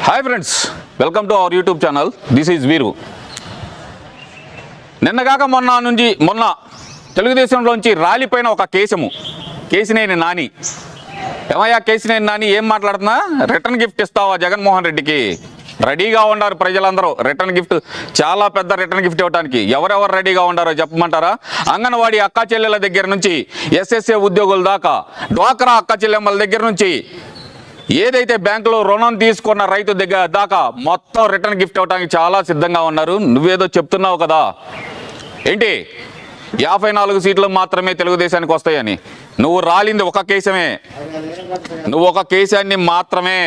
Hi friends, welcome to our YouTube channel. This is వీరు. నిన్నగాక మొన్న తెలుగుదేశంలోంచి రాలిపోయిన ఒక కేసినేని నాని. ఏమయ్యా కేసినేని నాని, ఏం మాట్లాడుతున్నా? రిటర్న్ గిఫ్ట్ ఇస్తావా జగన్మోహన్ రెడ్డికి? రెడీగా ఉన్నారు ప్రజలందరూ రిటర్న్ గిఫ్ట్, చాలా పెద్ద రిటర్న్ గిఫ్ట్ ఇవ్వడానికి. ఎవరెవరు రెడీగా ఉండారో చెప్పమంటారా? అంగన్వాడీ అక్క చెల్లెల దగ్గర నుంచి ఎస్ఎస్ఏ ఉద్యోగుల దాకా, డ్వాక్రా అక్క చెల్లెమ్మల దగ్గర నుంచి ఏదైతే బ్యాంకులో రుణం తీసుకున్న రైతు దగ్గర దాకా మొత్తం రిటర్న్ గిఫ్ట్ ఇవ్వడానికి చాలా సిద్ధంగా ఉన్నారు. నువ్వేదో చెప్తున్నావు కదా, ఏంటి 54 సీట్లు మాత్రమే తెలుగుదేశానికి వస్తాయని? నువ్వు రాలింది ఒక కేసమే, నువ్వు ఒక కేసాన్ని మాత్రమే.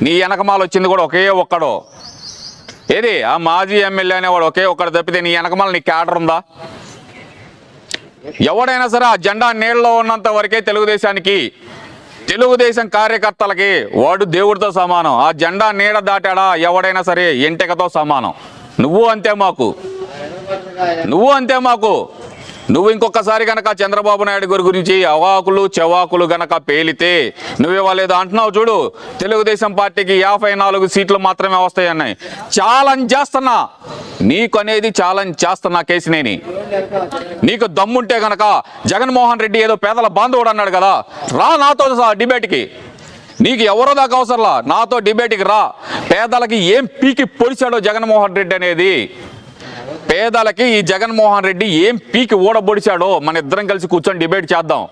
నీ వెనకమాల వచ్చింది కూడా ఒకే ఒక్కడు. ఏది ఆ మాజీ ఎమ్మెల్యే అనేవాడు ఒకే ఒక్కడు తప్పితే నీ వెనకమాల నీ క్యాడర్ ఉందా? ఎవడైనా సరే ఆ జెండా నీళ్ళలో ఉన్నంత వరకే తెలుగుదేశం కార్యకర్తలకి వాడు దేవుడితో సమానం. ఆ జెండా నీడ దాటాడా ఎవడైనా సరే ఎంటెకతో సమానం. నువ్వు అంతే మాకు. నువ్వు ఇంకొకసారి గనక చంద్రబాబు నాయుడు గారి గురించి అవాకులు చెవాకులు గనక పేలితే, నువ్వేవాలేదో అంటున్నావు చూడు, తెలుగుదేశం పార్టీకి 54 సీట్లు మాత్రమే వస్తాయన్నాయి. ఛాలెంజ్ చేస్తున్నా, నీకు అనేది ఛాలెంజ్ చేస్తున్నా కేసినేని. నీకు దమ్ముంటే గనక జగన్మోహన్ రెడ్డి ఏదో పేదల బాంధవుడు అన్నాడు కదా, రా నాతో డిబేట్కి. నీకు ఎవరో దాకా అవసరంలా, నాతో డిబేట్కి రా. పేదలకి ఏం పీకి పొడిచాడో జగన్మోహన్ రెడ్డి అనేది, పేదలకి ఈ జగన్మోహన్ రెడ్డి ఏం పీకి ఊడబొడిచాడో మన ఇద్దరం కలిసి కూర్చొని డిబేట్ చేద్దాం.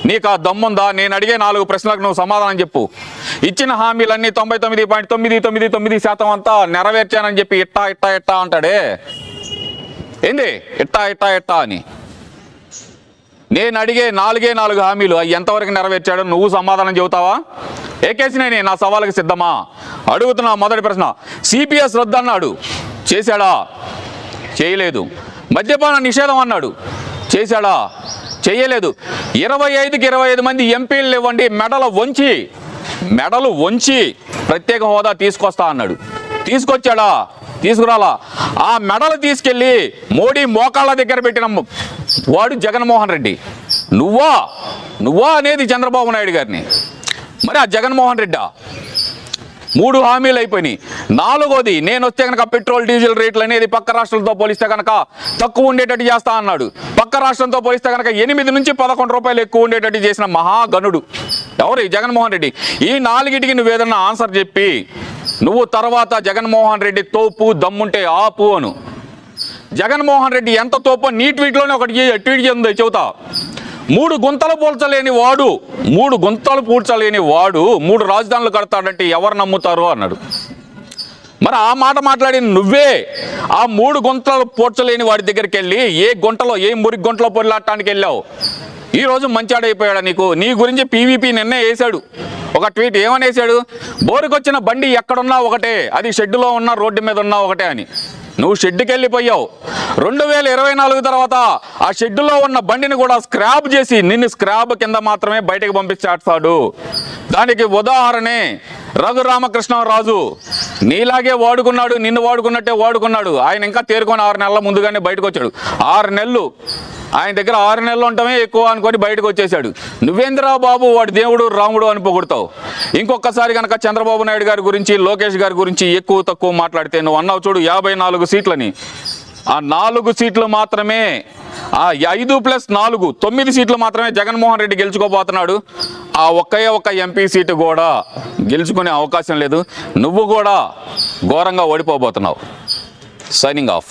నీకు ఆ దమ్ముందా? నేను అడిగే 4 ప్రశ్నలకు నువ్వు సమాధానం చెప్పు. ఇచ్చిన హామీలన్నీ 99.999% అంతా నెరవేర్చానని చెప్పి ఇట్టా అంటాడే, ఏంది ఇట్టా అని? నేను అడిగే 4 హామీలు అవి ఎంతవరకు నెరవేర్చాడో నువ్వు సమాధానం చెబుతావా? ఏకేసినేని నా సవాలుకి సిద్ధమా? అడుగుతున్నా. మొదటి ప్రశ్న, సిపిఎస్ రద్దు అన్నాడు, చేశాడా? చేయలేదు. మద్యపాన నిషేధం అన్నాడు, చేశాడా? చేయలేదు. 25కి 25 మంది ఎంపీలు ఇవ్వండి, మెడలు వంచి ప్రత్యేక హోదా తీసుకొస్తా అన్నాడు, తీసుకొచ్చాడా? తీసుకురాలా. ఆ మెడలు తీసుకెళ్ళి మోడీ మోకాళ్ళ దగ్గర పెట్టిన వాడు జగన్మోహన్ రెడ్డి. నువ్వా అనేది చంద్రబాబు నాయుడు గారిని. మరి ఆ జగన్మోహన్ రెడ్డా? 3 హామీలు అయిపోయినాయి. 4వది, నేను వస్తే కనుక పెట్రోల్ డీజిల్ రేట్లు అనేది పక్క రాష్ట్రాలతో పోలిస్తే కనుక తక్కువ ఉండేటట్టు చేస్తా అన్నాడు. పక్క రాష్ట్రంతో పోలిస్తే కనుక 8 నుంచి 11 రూపాయలు ఎక్కువ ఉండేటట్టు చేసిన మహాగణుడు ఎవరు? జగన్మోహన్ రెడ్డి. ఈ 4టికి నువ్వేదన్నా ఆన్సర్ చెప్పి నువ్వు తర్వాత జగన్మోహన్ రెడ్డి తోపు దమ్ముంటే ఆపు అను. జగన్మోహన్ రెడ్డి ఎంత తోపో నీ ట్వీట్లోనే ఒకటి ట్వీట్ చేస్తుందో చెబుతా. 3 గుంతలు పూడ్చలేని వాడు 3 రాజధానులు కడతాడంటే ఎవరు నమ్ముతారు అన్నాడు. మరి ఆ మాట మాట్లాడిన నువ్వే ఆ 3 గుంతలు పూడ్చలేని వాడి దగ్గరికి వెళ్ళి ఏ మురికి గుంటలో పొరిలాడటానికి వెళ్ళావు? ఈరోజు మంచాడైపోయాడా నీకు? నీ గురించి పీవీపీ నిన్నే వేశాడు ఒక ట్వీట్. ఏమని వేశాడు? బోరుకొచ్చిన బండి ఎక్కడున్నా ఒకటే, అది షెడ్డులో ఉన్న రోడ్డు మీద ఉన్నా ఒకటే అని. నువ్వు షెడ్డుకి వెళ్ళిపోయావు. 2024 తర్వాత ఆ షెడ్డులో ఉన్న బండిని కూడా స్క్రాప్ చేసి నిన్ను స్క్రాప్ కింద మాత్రమే బయటకు పంపించేస్తాడు. దానికి ఉదాహరణే రఘురామకృష్ణరాజు. నీలాగే వాడుకున్నాడు, నిన్ను వాడుకున్నట్టే వాడుకున్నాడు. ఆయన ఇంకా తేరుకొని 6 నెలల ముందుగానే బయటకు వచ్చాడు. 6 నెలలు ఆయన దగ్గర 6 నెలలు ఉండటమే ఎక్కువ అనుకొని బయటకు వచ్చేసాడు. నువ్వేంద్రా బాబు వాడు దేవుడు రాముడు అని పొగుడుతావు. ఇంకొకసారి కనుక చంద్రబాబు నాయుడు గారి గురించి, లోకేష్ గారి గురించి ఎక్కువ తక్కువ మాట్లాడితే, నువ్వు అన్నావు చూడు 54 సీట్లని, ఆ 4 సీట్లు మాత్రమే, ఆ 5+4 9 సీట్లు మాత్రమే జగన్మోహన్ రెడ్డి గెలుచుకోబోతున్నాడు. ఆ ఒక్క ఎంపీ సీటు కూడా గెలుచుకునే అవకాశం లేదు. నువ్వు కూడా ఘోరంగా ఓడిపోబోతున్నావు. Signing off.